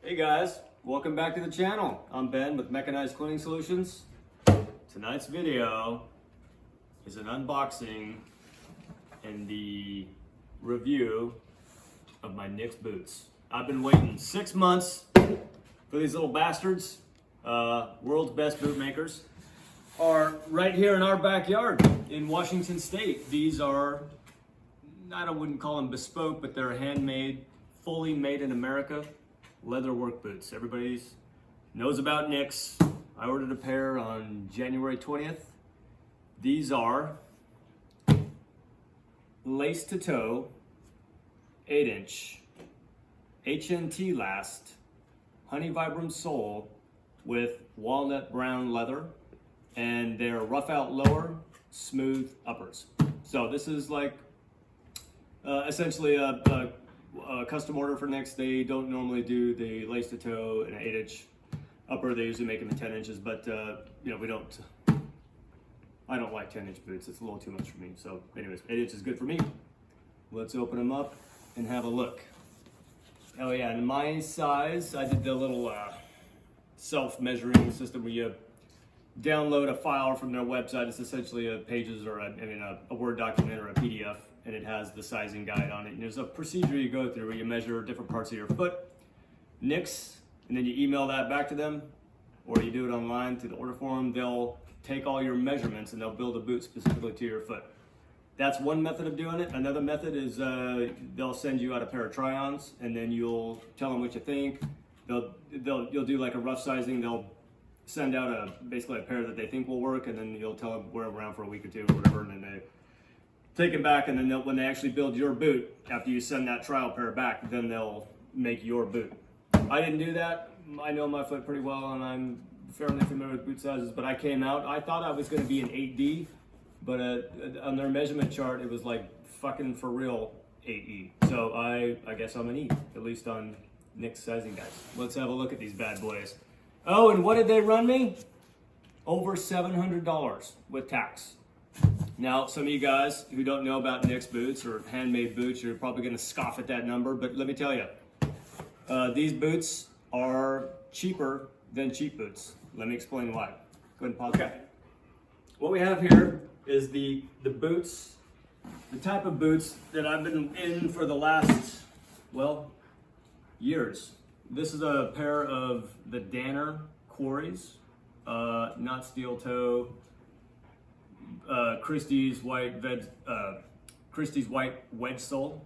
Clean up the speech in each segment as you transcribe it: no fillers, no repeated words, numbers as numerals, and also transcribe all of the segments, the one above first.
Hey guys, welcome back to the channel. I'm Ben with Mechanized Cleaning Solutions. Tonight's video is an unboxing and the review of my Nix boots. I've been waiting 6 months for these little bastards. World's best boot makers are right here in our backyard in Washington State. These are, I wouldn't call them bespoke, but they're handmade, fully made in America. Leather work boots. Everybody knows about Nix. I ordered a pair on January 20th. These are lace to toe, 8-inch, HNT last, honey vibram sole with walnut brown leather, and they're rough out lower, smooth uppers. So this is like essentially a custom order for Nix. They don't normally do the lace to toe and an 8-inch upper. They usually make them in 10 inches, but you know, I don't like 10-inch boots. It's a little too much for me. So anyways, 8-inch is good for me. Let's open them up and have a look. Oh yeah, and my size, I did the little self-measuring system where you download a file from their website. It's essentially a pages or a Word document or a PDF, and it has the sizing guide on it. And there's a procedure you go through where you measure different parts of your foot, Nix, and then you email that back to them, or you do it online through the order form. They'll take all your measurements and they'll build a boot specifically to your foot. That's one method of doing it. Another method is they'll send you out a pair of try-ons, and then you'll tell them what you think. You'll do like a rough sizing. They'll send out basically a pair that they think will work, and then you'll tell them wear them around for a week or two or whatever, and then they take it back, and then when they actually build your boot, after you send that trial pair back, then they'll make your boot. I didn't do that. I know my foot pretty well, and I'm fairly familiar with boot sizes, but I came out, I thought I was going to be an 8D, but on their measurement chart, it was like fucking for real 8E. So I guess I'm an E, at least on Nix sizing guys. Let's have a look at these bad boys. Oh, and what did they run me? Over $700 with tax. Now, some of you guys who don't know about Nix boots or handmade boots, you're probably going to scoff at that number, but let me tell you, these boots are cheaper than cheap boots. Let me explain why. Go ahead and pause. Okay. What we have here is the boots, the type of boots that I've been in for the last, well, years. This is a pair of the Danner Quarries, not steel toe, Christie's white wedge sole.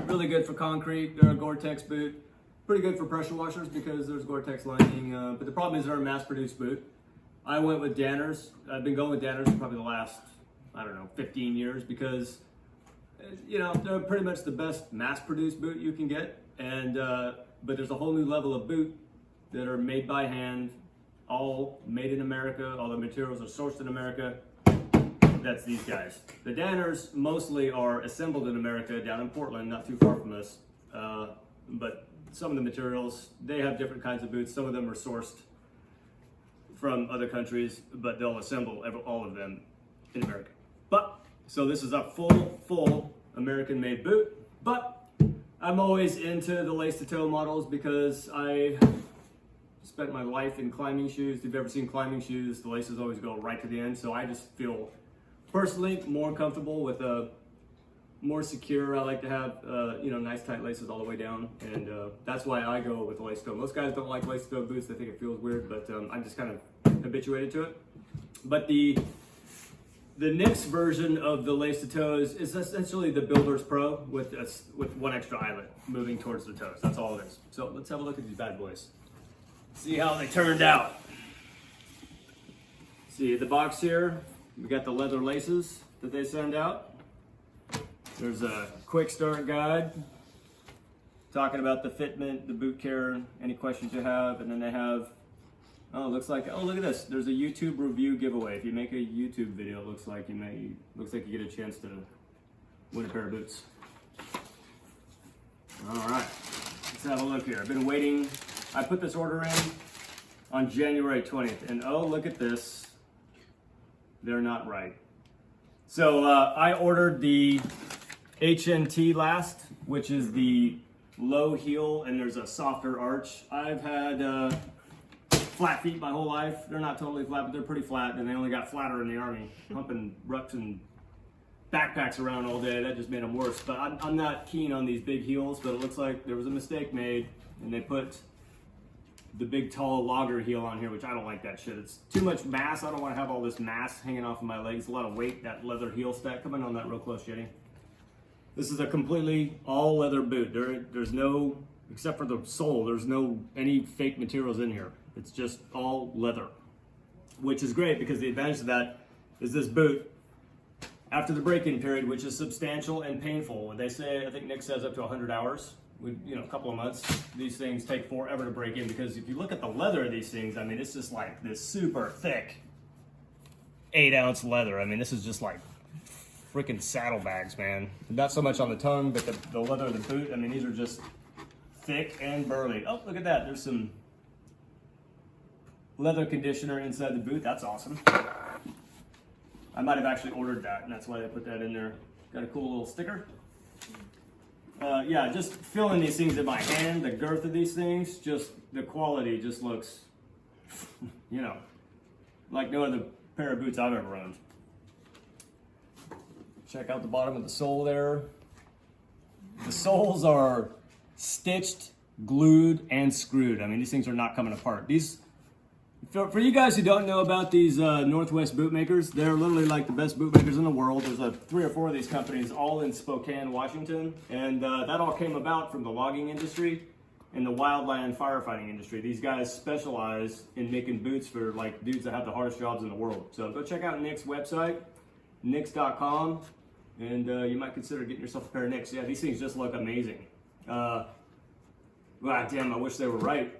Really good for concrete. They're a Gore-Tex boot. Pretty good for pressure washers because there's Gore-Tex lining. But the problem is they're a mass-produced boot. I went with Danners. I've been going with Danners for probably the last, 15 years because, they're pretty much the best mass-produced boot you can get. And but there's a whole new level of boot that are made by hand, all made in America. All the materials are sourced in America. That's these guys. The Danners mostly are assembled in America, down in Portland, not too far from us. But some of the materials, they have different kinds of boots. Some of them are sourced from other countries, but they'll assemble all of them in America. So this is a full American-made boot, but I'm always into the lace-to-toe models because I spent my life in climbing shoes. If you've ever seen climbing shoes, the laces always go right to the end, so I just feel personally more comfortable with more secure. I like to have nice tight laces all the way down, and that's why I go with the lace-to-toe. Most guys don't like lace-to-toe boots. They think it feels weird, but I'm just kind of habituated to it. But the Nix version of the lace-to-toes is essentially the Builder's Pro with one extra eyelet moving towards the toes. That's all it is. So let's have a look at these bad boys. See how they turned out. See the box here. We got the leather laces that they send out. There's a quick start guide talking about the fitment, the boot care, any questions you have, and then they have, look at this. There's a YouTube review giveaway. If you make a YouTube video, it looks like you get a chance to win a pair of boots. All right, let's have a look here. I've been waiting. I put this order in on January 20th, and oh, look at this. They're not right. So I ordered the HNT last, which is the low heel and there's a softer arch. I've had flat feet my whole life. They're not totally flat, but they're pretty flat, and they only got flatter in the Army, humping rucks and backpacks around all day. That just made them worse. But I'm not keen on these big heels, but it looks like there was a mistake made, and they put the big tall logger heel on here, which I don't like that shit. It's too much mass. I don't want to have all this mass hanging off of my legs. A lot of weight, that leather heel stack. Come in on that real close, Jetty. This is a completely all leather boot. There's no, except for the sole, there's no any fake materials in here. It's just all leather, which is great because the advantage of that is this boot, after the break-in period, which is substantial and painful. They say, I think Nick says up to 100 hours. A couple of months, these things take forever to break in, because if you look at the leather of these things, I mean, it's just like this super thick 8-ounce leather. I mean, this is just like freaking saddlebags, man. Not so much on the tongue, but the leather of the boot, I mean, these are just thick and burly. Oh, look at that. There's some leather conditioner inside the boot. That's awesome. I might have actually ordered that, and that's why they put that in there. Got a cool little sticker. Yeah, just feeling these things in my hand, the girth of these things, just the quality just looks, like no other pair of boots I've ever owned. Check out the bottom of the sole there. The soles are stitched, glued, and screwed. I mean, these things are not coming apart. For you guys who don't know about these Northwest bootmakers, they're literally like the best bootmakers in the world. There's 3 or 4 of these companies, all in Spokane, Washington, and that all came about from the logging industry and the wildland firefighting industry. These guys specialize in making boots for like dudes that have the hardest jobs in the world. So go check out Nick's website, nicks.com, and you might consider getting yourself a pair of Nicks. Yeah, these things just look amazing. Wow, damn, I wish they were right.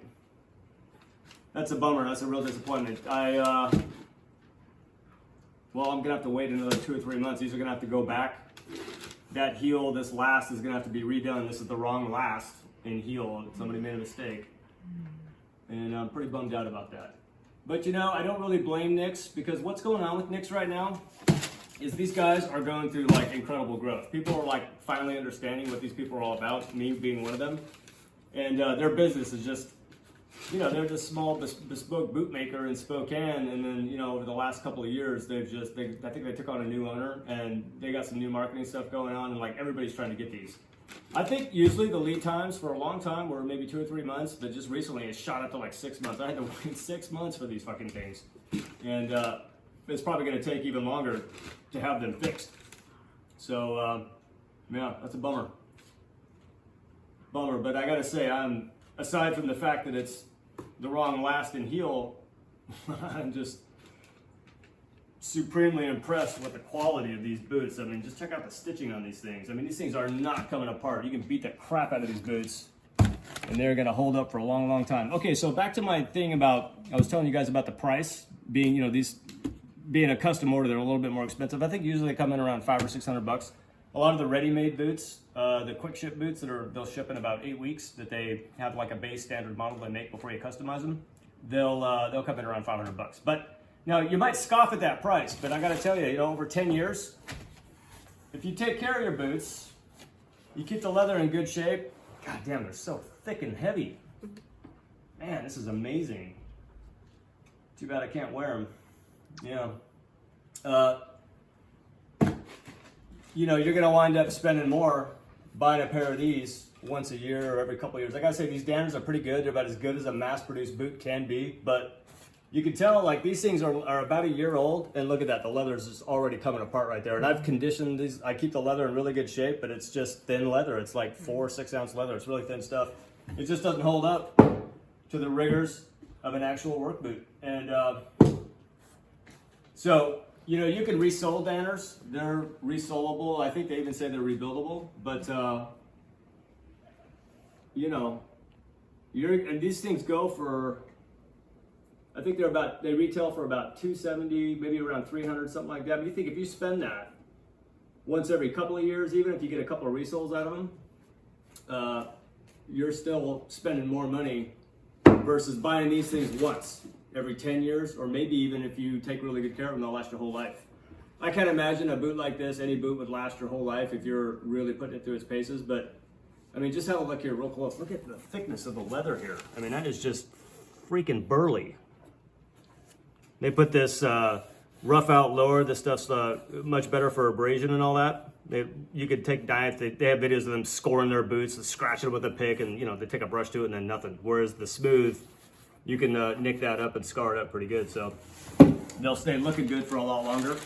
That's a bummer. That's a real disappointment. Well, I'm gonna have to wait another 2 or 3 months. These are gonna have to go back. That heel, this last, is gonna have to be redone. This is the wrong last in heel. Somebody made a mistake, and I'm pretty bummed out about that. But I don't really blame Nicks, because what's going on with Nicks right now is these guys are going through like incredible growth. People are like finally understanding what these people are all about. Me being one of them, and their business is just. They're just small bespoke bootmaker in Spokane, and then over the last couple of years, I think they took on a new owner, and they got some new marketing stuff going on, and like everybody's trying to get these. I think usually the lead times for a long time were maybe 2 or 3 months, but just recently it shot up to like 6 months. I had to wait 6 months for these fucking things, and it's probably going to take even longer to have them fixed. So yeah, that's a bummer. But I gotta say, aside from the fact that it's the wrong last in heel, I'm just supremely impressed with the quality of these boots. I mean, just check out the stitching on these things. I mean, these things are not coming apart. You can beat the crap out of these boots, and they're gonna hold up for a long, long time. Okay, so back to my thing about, I was telling you guys about the price being, these being a custom order, they're a little bit more expensive. I think usually they come in around $500 or $600. A lot of the ready-made boots, the quick ship boots they'll ship in about 8 weeks, that they have like a base standard model they make before you customize them, they'll come in around $500. But now you might scoff at that price, but I got to tell you, over 10 years, if you take care of your boots, you keep the leather in good shape. God damn, they're so thick and heavy. Man, this is amazing. Too bad I can't wear them. Yeah. You're gonna wind up spending more buying a pair of these once a year or every couple of years. I gotta say, these Danners are pretty good. They're about as good as a mass-produced boot can be, but you can tell like these things are about a year old, and look at that, the leather is just already coming apart right there. And I've conditioned these, I keep the leather in really good shape, but it's just thin leather. It's like 4 or 6 ounce leather. It's really thin stuff. It just doesn't hold up to the rigors of an actual work boot. And so, you can resole Danners. They're resolable. I think they even say they're rebuildable. But, and these things go for, I think they retail for about $270, maybe around $300, something like that. But you think if you spend that once every couple of years, even if you get a couple of resoles out of them, you're still spending more money versus buying these things once every 10 years, or maybe even if you take really good care of them, they'll last your whole life. I can't imagine a boot like this, any boot would last your whole life if you're really putting it through its paces, but I mean, just have a look here real close. Look at the thickness of the leather here. I mean, that is just freaking burly. They put this rough out lower. This stuff's much better for abrasion and all that. You could take diets. They have videos of them scoring their boots, scratching it with a pick, and they take a brush to it and then nothing. Whereas the smooth, you can nick that up and scar it up pretty good. So they'll stay looking good for a lot longer.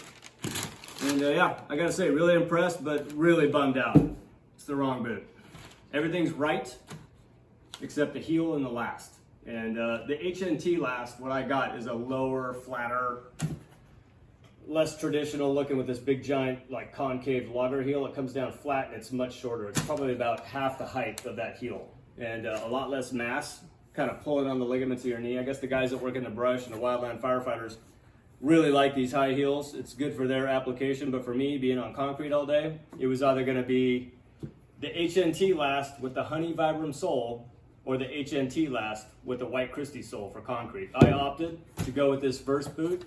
And yeah, I gotta say, really impressed, but really bummed out. It's the wrong boot. Everything's right, except the heel and the last. And the HNT last, what I got is a lower, flatter, less traditional looking with this big giant like concave logger heel. It comes down flat and it's much shorter. It's probably about half the height of that heel. And a lot less mass, kind of pulling on the ligaments of your knee. I guess the guys that work in the brush and the wildland firefighters really like these high heels. It's good for their application, but for me, being on concrete all day, it was either gonna be the HNT last with the Honey Vibram sole or the HNT last with the White Christie sole for concrete. I opted to go with this first boot,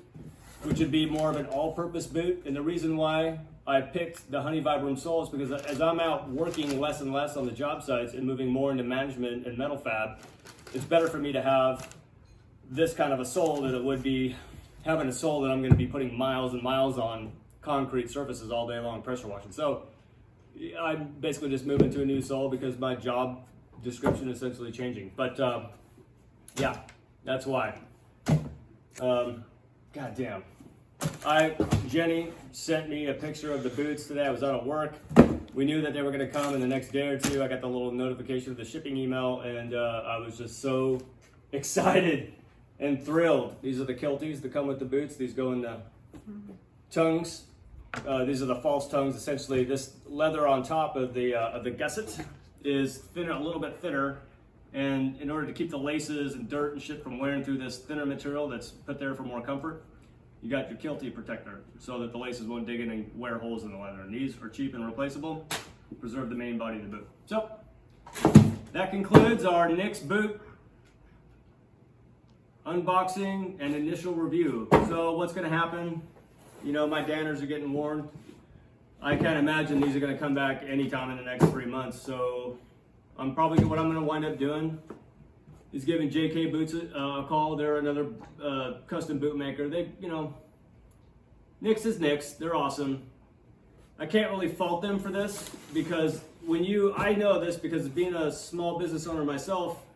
which would be more of an all-purpose boot. And the reason why I picked the Honey Vibram sole is because as I'm out working less and less on the job sites and moving more into management and metal fab, it's better for me to have this kind of a sole than it would be having a sole that I'm gonna be putting miles and miles on concrete surfaces all day long pressure washing. So I'm basically just moving to a new sole because my job description is essentially changing. But yeah, that's why. God damn. Jenny sent me a picture of the boots today. I was out of work. We knew that they were gonna come in the next day or two. I got the little notification of the shipping email and I was just so excited and thrilled. These are the kilties that come with the boots. These go in the tongues. These are the false tongues. Essentially, this leather on top of the gusset is thinner, a little bit thinner, and in order to keep the laces and dirt and shit from wearing through this thinner material that's put there for more comfort, you got your kiltie protector so that the laces won't dig in and wear holes in the leather. And these are cheap and replaceable, preserve the main body of the boot. So that concludes our Nix boot unboxing and initial review. So what's gonna happen? My Danners are getting worn. I can't imagine these are gonna come back anytime in the next 3 months. So what I'm gonna wind up doing is giving JK Boots a call. They're another custom boot maker. Nix is Nix, they're awesome. I can't really fault them for this because I know this because being a small business owner myself,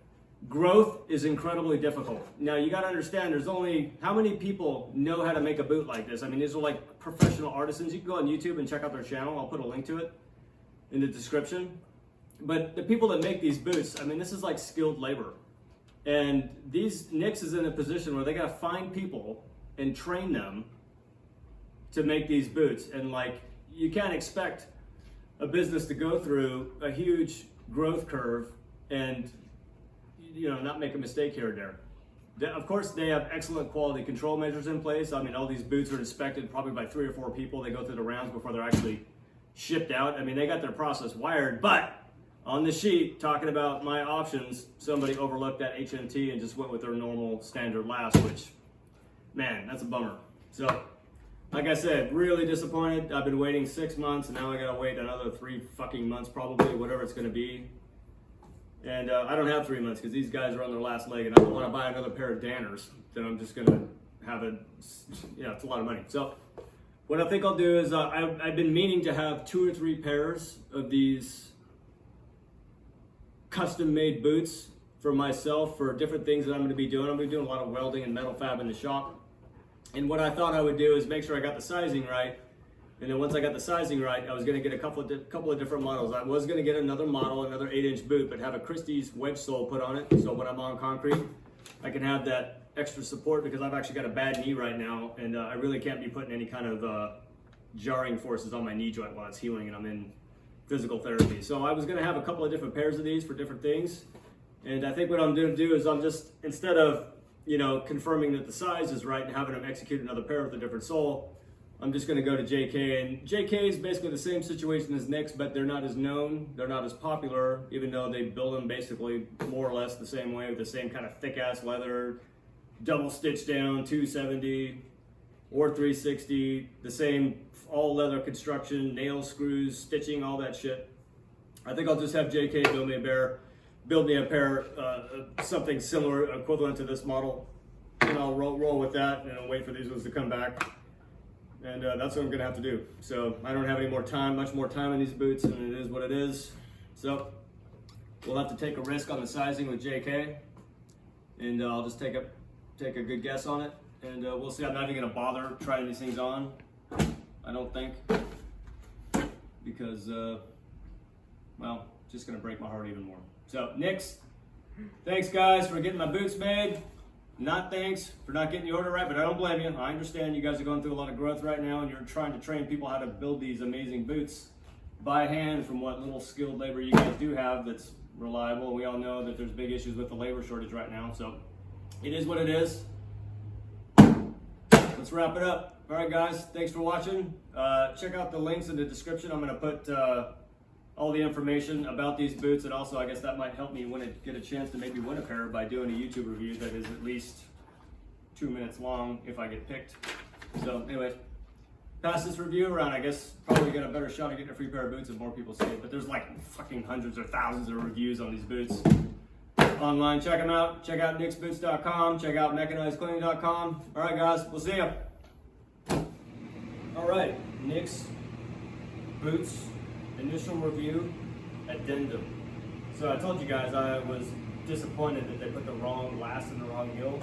growth is incredibly difficult. Now you gotta understand there's only, how many people know how to make a boot like this? I mean, these are like professional artisans. You can go on YouTube and check out their channel. I'll put a link to it in the description. But the people that make these boots, I mean, this is like skilled labor. And Nix is in a position where they gotta find people and train them to make these boots. And you can't expect a business to go through a huge growth curve and not make a mistake here or there. Of course, they have excellent quality control measures in place. I mean, all these boots are inspected probably by 3 or 4 people. They go through the rounds before they're actually shipped out. I mean, they got their process wired, but on the sheet, talking about my options, somebody overlooked that HNT and just went with their normal standard last, which, man, that's a bummer. So, like I said, really disappointed. I've been waiting 6 months, and now I gotta wait another 3 fucking months probably, whatever it's gonna be. And I don't have 3 months because these guys are on their last leg, and I don't want to buy another pair of Danners. Then I'm just gonna have it's a lot of money. So what I think I'll do is I've been meaning to have 2 or 3 pairs of these custom-made boots for myself for different things that I'm going to be doing. I'm going to be doing a lot of welding and metal fab in the shop. And what I thought I would do is make sure I got the sizing right. And then once I got the sizing right, I was going to get a couple of different models. I was going to get another model, another 8-inch boot, but have a Christie's wedge sole put on it. So when I'm on concrete, I can have that extra support because I've actually got a bad knee right now. And I really can't be putting any kind of jarring forces on my knee joint while it's healing and I'm in physical therapy. So I was going to have a couple of different pairs of these for different things. And I think what I'm going to do is I'm just, instead of, confirming that the size is right and having them execute another pair with a different sole, I'm just going to go to JK, and JK is basically the same situation as Nix, but they're not as known, they're not as popular, even though they build them basically more or less the same way with the same kind of thick-ass leather, double stitched down, 270 or 360, the same all leather construction, nails, screws, stitching, all that shit. I think I'll just have JK build me a pair, something similar, equivalent to this model, and I'll roll with that, and I'll wait for these ones to come back. And that's what I'm gonna have to do. So I don't have any more time, much more time in these boots, and it is what it is. So we'll have to take a risk on the sizing with JK, and I'll just take a good guess on it, and we'll see. I'm not even gonna bother trying these things on, I don't think, because well, just gonna break my heart even more. So Nicks, thanks guys for getting my boots made. Not thanks for not getting the order right, but I don't blame you. I understand you guys are going through a lot of growth right now, and you're trying to train people how to build these amazing boots by hand from what little skilled labor you guys do have that's reliable. We all know that there's big issues with the labor shortage right now, so it is what it is. Let's wrap it up. All right, guys, thanks for watching. Check out the links in the description. I'm going to put all the information about these boots, and also I guess that might help me get a chance to maybe win a pair by doing a YouTube review that is at least 2 minutes long if I get picked. So anyways, pass this review around. I guess probably get a better shot at getting a free pair of boots if more people see it, but there's like fucking hundreds or thousands of reviews on these boots online. Check them out. Check out nicksboots.com. Check out mechanizedcleaning.com. All right, guys, we'll see ya. All right, Nicks boots initial review addendum. So I told you guys I was disappointed that they put the wrong last in the wrong heel,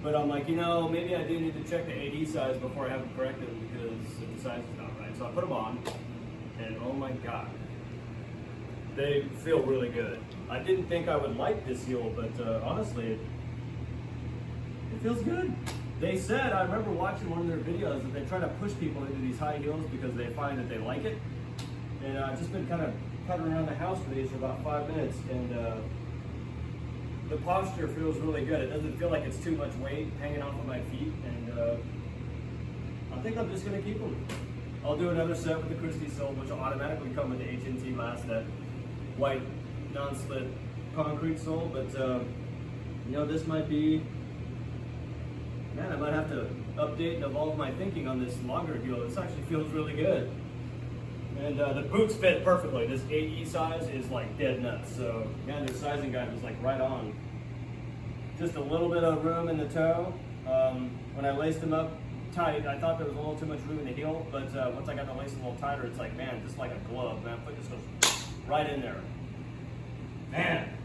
but I'm like, you know, maybe I do need to check the AD size before I have them corrected, because if the size is not right. So I put them on, and oh my god, they feel really good. I didn't think I would like this heel, but honestly, it feels good. They said, I remember watching one of their videos, that they try to push people into these high heels because they find that they like it. And I've just been kind of putting around the house for these for about 5 minutes, and the posture feels really good. It doesn't feel like it's too much weight hanging off of my feet, and I think I'm just going to keep them. I'll do another set with the Christie sole, which will automatically come with the HNT last, that white non-slip concrete sole, but you know, this might be, man, I might have to update and evolve my thinking on this longer heel. This actually feels really good. And the boots fit perfectly. This AE size is like dead nuts. So, man, the sizing guide was like right on. Just a little bit of room in the toe. When I laced them up tight, I thought there was a little too much room in the heel, but once I got the lace a little tighter, it's like, man, just like a glove. Man, foot just goes right in there. Man,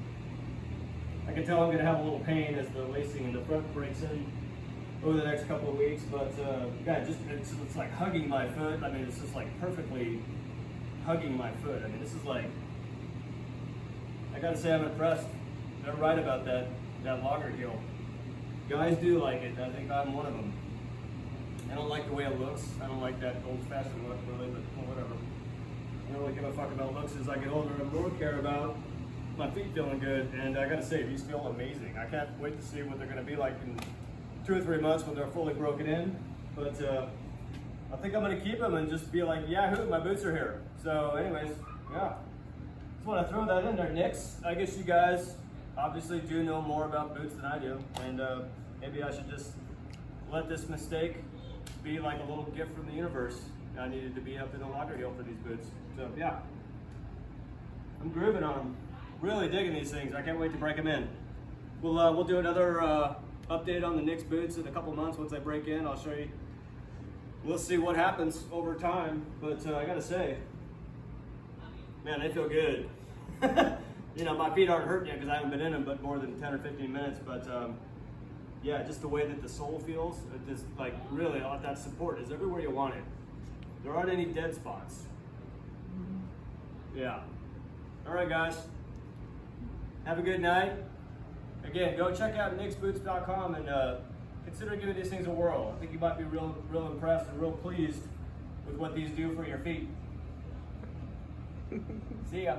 I can tell I'm gonna have a little pain as the lacing in the front breaks in over the next couple of weeks, but yeah, it's like hugging my foot. I mean, it's just like perfectly hugging my foot. I mean, this is like, I gotta say I'm impressed. They're right about that longer heel. Guys do like it. I think I'm one of them. I don't like the way it looks. I don't like that old-fashioned look, really, but whatever. I don't really give a fuck about looks as I get older. I more care about my feet feeling good, and I gotta say, these feel amazing. I can't wait to see what they're gonna be like in 2 or 3 months when they're fully broken in, but I think I'm gonna keep them and just be like, yahoo, my boots are here. So anyways, yeah, just want to throw that in there. Nicks, I guess you guys obviously do know more about boots than I do, and maybe I should just let this mistake be like a little gift from the universe. I needed to be up in the locker heel for these boots. So yeah, I'm grooving on them. Really digging these things. I can't wait to break them in. We'll do another update on the Nicks boots in a couple months. Once I break in, I'll show you. We'll see what happens over time, but I gotta say, man, they feel good. You know, my feet aren't hurting yet because I haven't been in them but more than 10 or 15 minutes, but yeah, just the way that the sole feels, just like really, that support is everywhere you want it. There aren't any dead spots. Yeah. All right, guys. Have a good night. Again, go check out nicksboots.com and consider giving these things a whirl. I think you might be real impressed and real pleased with what these do for your feet. See ya.